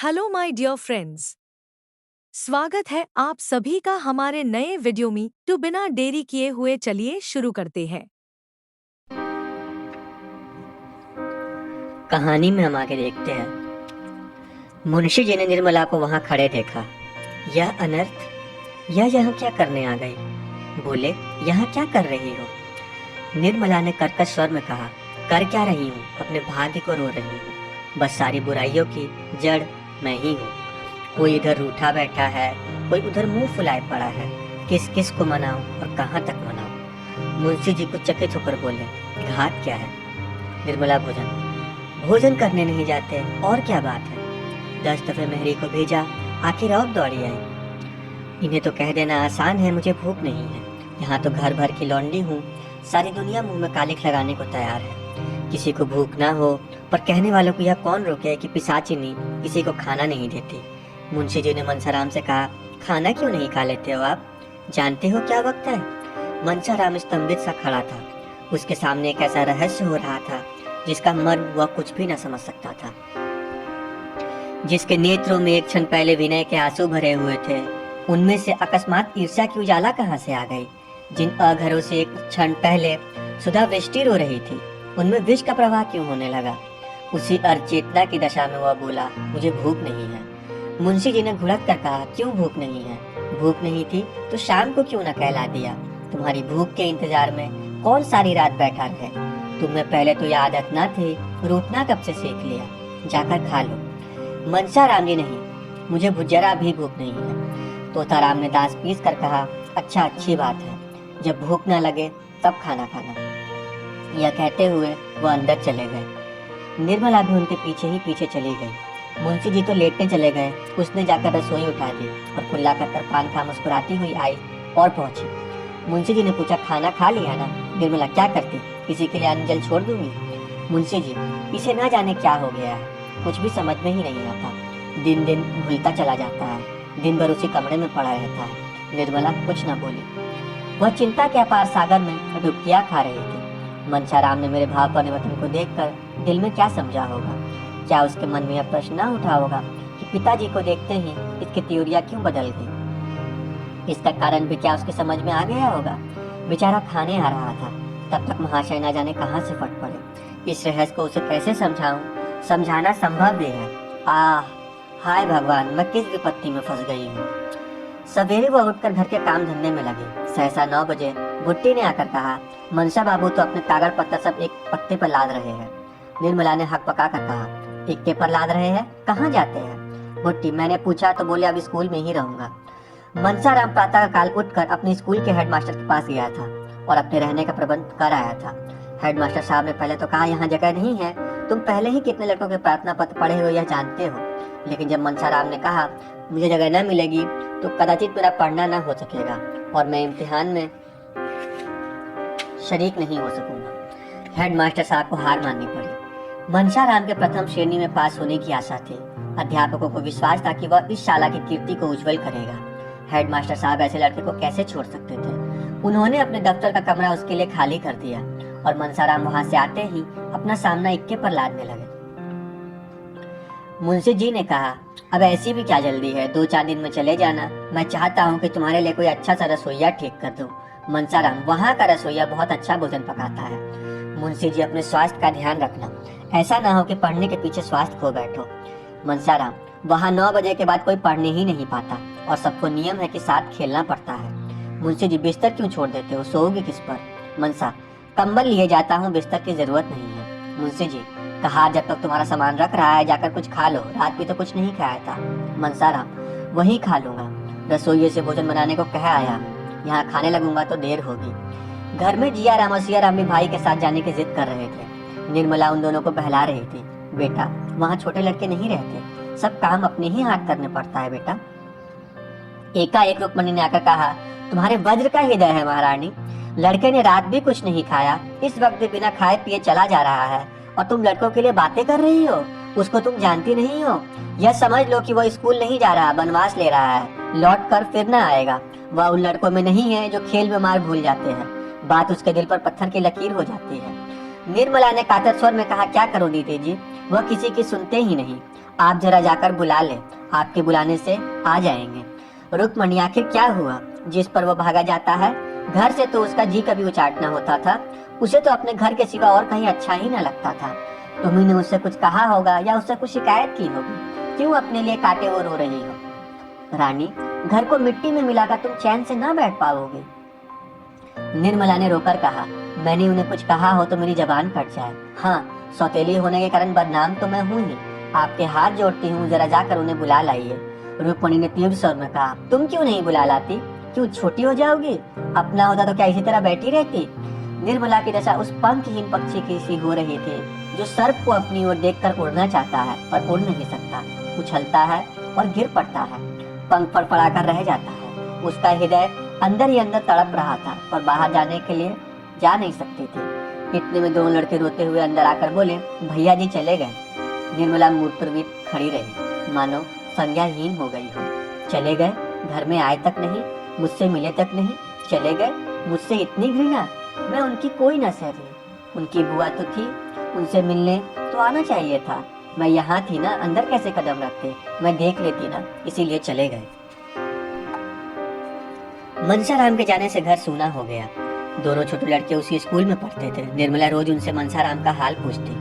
Hello my dear friends. स्वागत है आप सभी का हमारे नए वीडियो में। तो बिना देरी किए हुए चलिए शुरू करते हैं। कहानी में हम आगे देखते हैं। मुंशी जी ने निर्मला को वहां खड़े देखा। यह अनर्थ, यह यहाँ क्या करने आ गई? बोले, यहाँ क्या कर रही हो? निर्मला ने कर्कश स्वर में कहा, कर क्या रही हूँ? अपने भाग्य को रो रही हूँ। बस सारी बुराइयों की जड़ मैं ही हूँ। कोई इधर रूठा बैठा है, कोई उधर मुंह फुलाए पड़ा है। किस किस को मनाऊं और कहाँ तक मनाऊं? मुंशी जी कुछ चकित होकर बोले, घात क्या है? निर्मला, भोजन करने नहीं जाते और क्या बात है? 10 दफे मेहरी को भेजा, आखिर और दौड़ी आई। इन्हें तो कह देना आसान है मुझे भूख नहीं है। यहाँ तो घर भर की लौंडी हूँ, सारी दुनिया मुंह में कालिख लगाने को तैयार है। किसी को भूख ना हो, पर कहने वालों को यह कौन रोके कि पिशाचिनी किसी को खाना नहीं देती। मुंशी जी ने मनसाराम से कहा, खाना क्यों नहीं खा लेते हो आप? जानते हो क्या वक्त है? मनसाराम स्तंभित सा खड़ा था। उसके सामने एक ऐसा रहस्य हो रहा था जिसका मर्म वह कुछ भी न समझ सकता था। जिसके नेत्रों में एक क्षण पहले विनय के आंसू भरे हुए थे, उनमें से अकस्मात ईर्ष्या की उजाला कहां से आ गई? जिन अघरों से एक क्षण पहले सुधा वृष्टि रो रही थी, उनमें विष का प्रवाह क्यों होने लगा? उसी अचेतना की दशा में वह बोला, मुझे भूख नहीं है। मुंशी जी ने घुड़क कर कहा, क्यों भूख नहीं है? भूख नहीं थी तो शाम को क्यों न कहला दिया? तुम्हारी भूख के इंतजार में कौन सारी रात बैठा रहे? तुम्हें पहले तो यह आदत न थी, रूठना कब से सीख लिया? जाकर खा लो। मनसाराम जी, नहीं, मुझे जरा भी भूख नहीं है। तोताराम ने दांत पीस कर कहा, अच्छा, अच्छी बात है, जब भूख न लगे तब खाना खाना। यह कहते हुए वह अंदर चले गए। निर्मला भी उनके पीछे ही पीछे चली गई। मुंशी जी तो लेटने चले गए। उसने जाकर रसोई उठा दी और कुल्ला कर पान खा मुस्कुराती हुई आई और पहुंची। मुंशी जी ने पूछा, खाना खा लिया ना? निर्मला, क्या करती, किसी के लिए अन्न जल छोड़ दूंगी? मुंशी जी, इसे ना जाने क्या हो गया है, कुछ भी समझ में ही नहीं आता। दिन दिन भूलता चला जाता है, दिन भर उसी कमरे में पड़ा रहता है। निर्मला कुछ न बोली। वह चिंता के अपार सागर में डुबकियां खा रही थी। मनसाराम ने मेरे भाव परिवर्तन को देखकर दिल में क्या समझा होगा? क्या उसके मन में यह प्रश्न न उठा होगा कि पिताजी को देखते ही इसकी त्योरियां क्यों बदल गई? इसका कारण भी क्या उसके समझ में आ गया होगा? बेचारा खाने आ रहा था, तब तक महाशय न जाने कहां से फट पड़े। इस रहस्य को उसे कैसे समझाऊं? समझाना संभव भी है। आह, हाय भगवान, मैं किस विपत्ति में फंस गई हूँ। सवेरे वह उठकर घर के काम धंधे में लगी। सहसा 9 बजे भुट्टी ने आकर कहा, मनसा बाबू तो अपने कागज पत्तर सब एक पत्ते पर लाद रहे हैं। निर्मला ने हक पका कर कहा, इक्के पर लाद रहे हैं? कहाँ जाते हैं? भुट्टी, मैंने पूछा तो बोले अब स्कूल में ही रहूंगा। मनसाराम प्रातः काल उठकर अपने स्कूल के हेडमास्टर के पास गया था और अपने रहने का प्रबंध कर आया था। हेडमास्टर साहब ने पहले तो कहा, यहाँ जगह नहीं है, तुम पहले ही कितने लड़कों के प्रार्थना पत्र पढ़े हो यह जानते हो। लेकिन जब मनसाराम ने कहा मुझे जगह न मिलेगी तो कदाचित मेरा पढ़ना न हो सकेगा और मैं इम्तिहान में शरीक नहीं हो सकूंगा, हेडमास्टर साहब को हार माननी पड़ी। मनसाराम के प्रथम श्रेणी में पास होने की आशा थी। अध्यापकों को विश्वास था कि वह इस शाला की कीर्ति को उज्जवल करेगा। हेडमास्टर साहब ऐसे लड़के को कैसे छोड़ सकते थे? उन्होंने अपने दफ्तर का कमरा उसके लिए खाली कर दिया और मनसाराम वहां से आते ही अपना सामना इक्के पर लादने लगे। मुंशी जी ने कहा, अब ऐसी भी क्या जल्दी है, 2-4 दिन में चले जाना। मैं चाहता हूँ कि तुम्हारे लिए कोई अच्छा सा रसोईया ठीक कर दूं। मनसाराम, वहाँ का रसोईया बहुत अच्छा भोजन पकाता है। मुंशी जी, अपने स्वास्थ्य का ध्यान रखना, ऐसा ना हो कि पढ़ने के पीछे स्वास्थ्य खो बैठो। मनसाराम, वहाँ 9 बजे के बाद कोई पढ़ने ही नहीं पाता और सबको नियम है कि साथ खेलना पड़ता है। मुंशी जी, बिस्तर क्यों छोड़ देते हो, सोओगे किस पर? मनसा, कंबल लिए जाता हूँ, बिस्तर की जरूरत नहीं है। मुंशी जी, कहा जब तक तुम्हारा सामान रख रहा है जाकर कुछ खा लो, रात भी तो कुछ नहीं खाया था। मनसाराम, वही खा लूंगा, रसोइये से भोजन बनाने को कह आया हूँ, यहाँ खाने लगूंगा तो देर होगी। घर में जिया राम और सिया राम भी भाई के साथ जाने की जिद कर रहे थे। निर्मला उन दोनों को बहला रही थी, बेटा वहाँ छोटे लड़के नहीं रहते, सब काम अपने ही हाथ करने पड़ता है बेटा। एकाएक रुक्मणी ने आकर कहा, तुम्हारे वज्र का हृदय है महारानी, लड़के ने रात भी कुछ नहीं खाया, इस वक्त भी बिना खाए पिए चला जा रहा है और तुम लड़कों के लिए बातें कर रही हो। उसको तुम जानती नहीं हो। यह समझ लो कि वह स्कूल नहीं जा रहा, बनवास ले रहा है, लौट कर फिर न आएगा। वह उन लड़कों में नहीं है जो खेल में मार भूल जाते हैं। बात उसके दिल पर पत्थर की लकीर हो जाती है। निर्मला ने कातर स्वर में कहा, क्या करो दीदी जी, वह किसी की सुनते ही नहीं। आप जरा जाकर बुला ले, आपके बुलाने से आ जाएंगे। रुक्मणी आखिर क्या हुआ जिस पर वह भागा जाता है? घर से तो उसका जी कभी उचाटना होता था, उसे तो अपने घर के सिवा और कहीं अच्छा ही न लगता था। तुम्ही ने उससे कुछ कहा होगा या उससे कुछ शिकायत की होगी, क्यों अपने लिए काटे वो रो रही हो? रानी, घर को मिट्टी में मिलाकर तुम चैन से ना बैठ पाओगे। निर्मला ने रोकर कहा, मैंने उन्हें कुछ कहा हो तो मेरी जबान कट जाए। हाँ, सौतेली होने के कारण बदनाम तो मैं हूँ ही। आपके हाथ जोड़ती हूँ, जरा जाकर उन्हें बुला लाइए। रुक्मणी ने तीव्र स्वर में कहा, तुम क्यों नहीं बुला लाती? क्यों छोटी हो जाओगी? अपना होता तो क्या इसी तरह बैठी रहती? निर्मला की दशा उस पंखहीन पक्षी की सी हो रही थी जो सर्प को अपनी ओर देखकर उड़ना चाहता है पर उड़ नहीं सकता, उछलता है और गिर पड़ता है, पंख फड़फड़ाकर रह जाता है। उसका हृदय अंदर ही अंदर तड़प रहा था पर बाहर जाने के लिए जा नहीं सकती थी। इतने में दोनों लड़के रोते हुए अंदर आकर बोले, भैया जी चले गए। निर्मला मूर्छित खड़ी रही, मानो संज्ञाहीन हो गई हो। चले गए? घर में आए तक नहीं, मुझसे मिले तक नहीं, चले गए? मुझसे इतनी घृणा? मैं उनकी कोई न सही। उनकी बुआ तो थी, उनसे मिलने तो आना चाहिए था। मैं यहाँ थी ना, अंदर कैसे कदम रखते? मैं देख लेती ना, इसीलिए चले गए। मनसाराम के जाने से घर सूना हो गया। दोनों छोटे लड़के उसी स्कूल में पढ़ते थे। निर्मला रोज उनसे मनसाराम का हाल पूछती।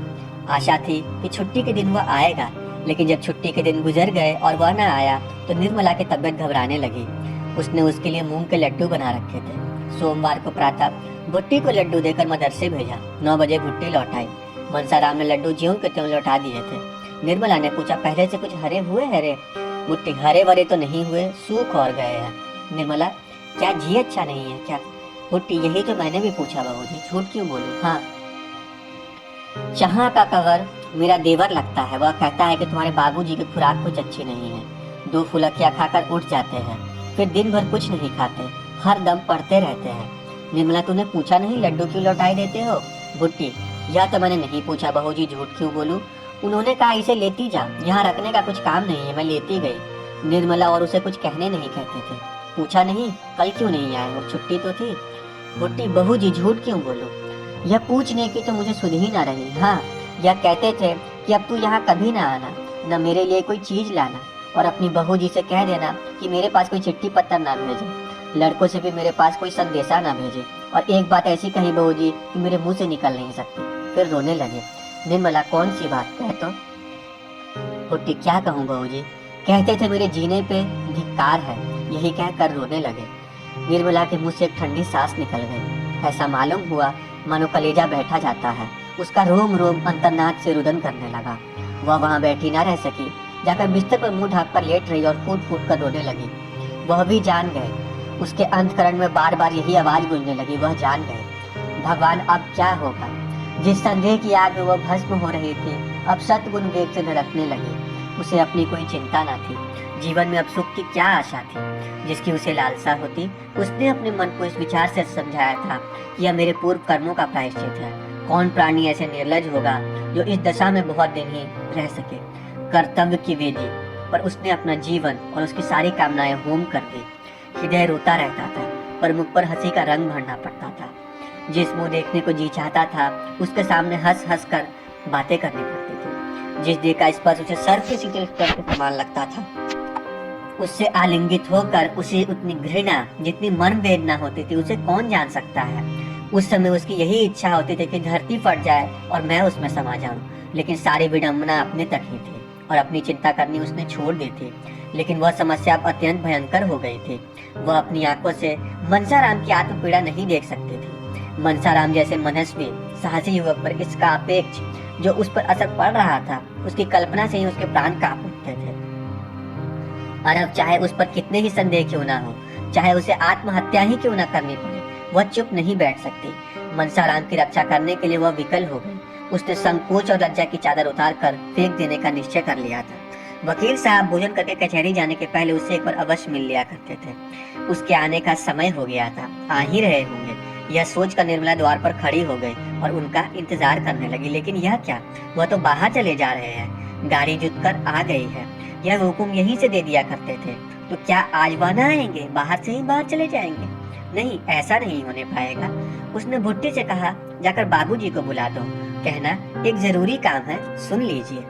आशा थी कि छुट्टी के दिन वह आएगा, लेकिन जब छुट्टी के दिन गुजर गए और वह न आया तो निर्मला की तबीयत घबराने लगी। उसने उसके लिए मूंग के लड्डू बना रखे थे। सोमवार को प्रातः भुट्टी को लड्डू देकर मदरसे भेजा। 9 बजे भुट्टी लौटाई। मनसाराम ने लड्डू ज्यों के त्यों लौटा दिए थे। निर्मला ने पूछा, पहले से कुछ हरे हुए है रे? भुट्टी, हरे भरे तो नहीं हुए, सूख और गए हैं। निर्मला, क्या जी अच्छा नहीं है क्या? भुट्टी, यही तो मैंने भी पूछा बाबूजी, झूठ क्यों बोलूं? हाँ, जहाँ का कवर मेरा देवर लगता है, वह कहता है कि तुम्हारे बाबूजी की खुराक कुछ अच्छी नहीं है। 2 फुलकियाँ खाकर उठ जाते हैं, फिर दिन भर कुछ नहीं खाते, हर दम पढ़ते रहते हैं। निर्मला, तूने पूछा नहीं लड्डू क्यों लौटाई देते हो? भुट्टी, यह तो मैंने नहीं पूछा बहूजी, झूठ क्यों बोलूं? उन्होंने कहा इसे लेती जा, यहाँ रखने का कुछ काम नहीं है, मैं लेती गई। निर्मला और उसे कुछ कहने नहीं कहते थे। पूछा नहीं, कल क्यों नहीं आए हो? छुट्टी तो थी। भुट्टी, बहूजी झूठ क्यों बोलूं? यह पूछने की तो मुझे सुध ही ना रही। हाँ, यह कहते थे कि अब तू यहाँ कभी ना आना, न मेरे लिए कोई चीज लाना, और अपनी बहू जी से कह देना कि मेरे पास कोई चिट्ठी पत्र ना भेजे, लड़कों से भी मेरे पास कोई संदेशा ना भेजे। और एक बात ऐसी कही बहू जी कि मेरे मुंह से निकल नहीं सकती। फिर रोने लगे। निर्मला, कौन सी बात कह तो? भुट्टी, क्या कहूँ बहू जी, कहते थे मेरे जीने पे धिक्कार है, यही कहकर रोने लगे। निर्मला के मुंह से एक ठंडी सांस निकल गई। ऐसा मालूम हुआ मानो कलेजा बैठा जाता है। उसका रोम रोम अंतर्नाद से रुदन करने लगा। वह वहां बैठी ना रह सकी, जाकर बिस्तर पर मुंह ढककर लेट रही और फूट फूट कर रोने लगी। वह भी जान गए। उसके अंतकरण में बार बार यही आवाज गूंजने लगी, वह जान गए। भगवान, अब क्या होगा? जिस संदेह की आग में वह भस्म हो रही थी, अब सतगुण वेग से धड़कने लगी। उसे अपनी कोई चिंता ना थी। जीवन में अब सुख की क्या आशा थी? जिसकी उसे लालसा होती, उसने अपने मन को इस विचार से समझाया था कि यह मेरे पूर्व कर्मों का प्रायश्चित है। कौन प्राणी ऐसे निर्लज होगा जो इस दशा में बहुत दिन ही रह सके? कर्तव्य की वेदी पर उसने अपना जीवन और उसकी सारी कामनाएं होम कर दी। हृदय रोता रहता था पर मुख पर हंसी का रंग भरना पड़ता था। जिस मुंह देखने को जी चाहता था उसके सामने हंस हंस कर बातें करनी पड़ती थी। जिस देह का स्पर्श उसे सर्प के शीतल स्पर्श के समान लगता था, उससे आलिंगित होकर उसे उतनी घृणा जितनी मर्म वेदना होती थी, उसे कौन जान सकता है। उस समय उसकी यही इच्छा होती थी कि धरती फट जाए और मैं उसमें समा जाऊं, लेकिन सारी विडंबना अपने तक ही थी और अपनी चिंता करनी उसने छोड़ दी थी। लेकिन वह समस्या अब अत्यंत भयंकर हो गई थी। वह अपनी आंखों से मनसाराम की आत्म पीड़ा नहीं देख सकती थी। मनसाराम जैसे मनस्वी साहसी युवक पर इसका अपेक्ष जो उस पर असर पड़ रहा था, उसकी कल्पना से ही उसके प्राण कांप उठते थे। और अब चाहे उस पर कितने ही संदेह क्यों ना हो, चाहे उसे आत्महत्या ही क्यों ना करनी पड़े, वह चुप नहीं बैठ सकती। मनसाराम की रक्षा करने के लिए वह विकल हो गई। उसने संकोच और लज्जा की चादर उतार कर फेंक देने का निश्चय कर लिया था। वकील साहब भोजन करके कचहरी जाने के पहले उससे एक बार अवश्य मिल लिया करते थे। उसके आने का समय हो गया था, आ ही रहे होंगे। यह सोचकर निर्मला द्वार पर खड़ी हो गई और उनका इंतजार करने लगी। लेकिन यह क्या, वह तो बाहर चले जा रहे हैं। गाड़ी जुतकर आ गई है। यह हुक्म यहीं से दे दिया करते थे, तो क्या आज वह न आएंगे, बाहर से ही बाहर चले जाएंगे? नहीं, ऐसा नहीं होने पाएगा। उसने भुट्टी से कहा, जाकर बाबूजी को बुला दो। कहना एक जरूरी काम है, सुन लीजिए।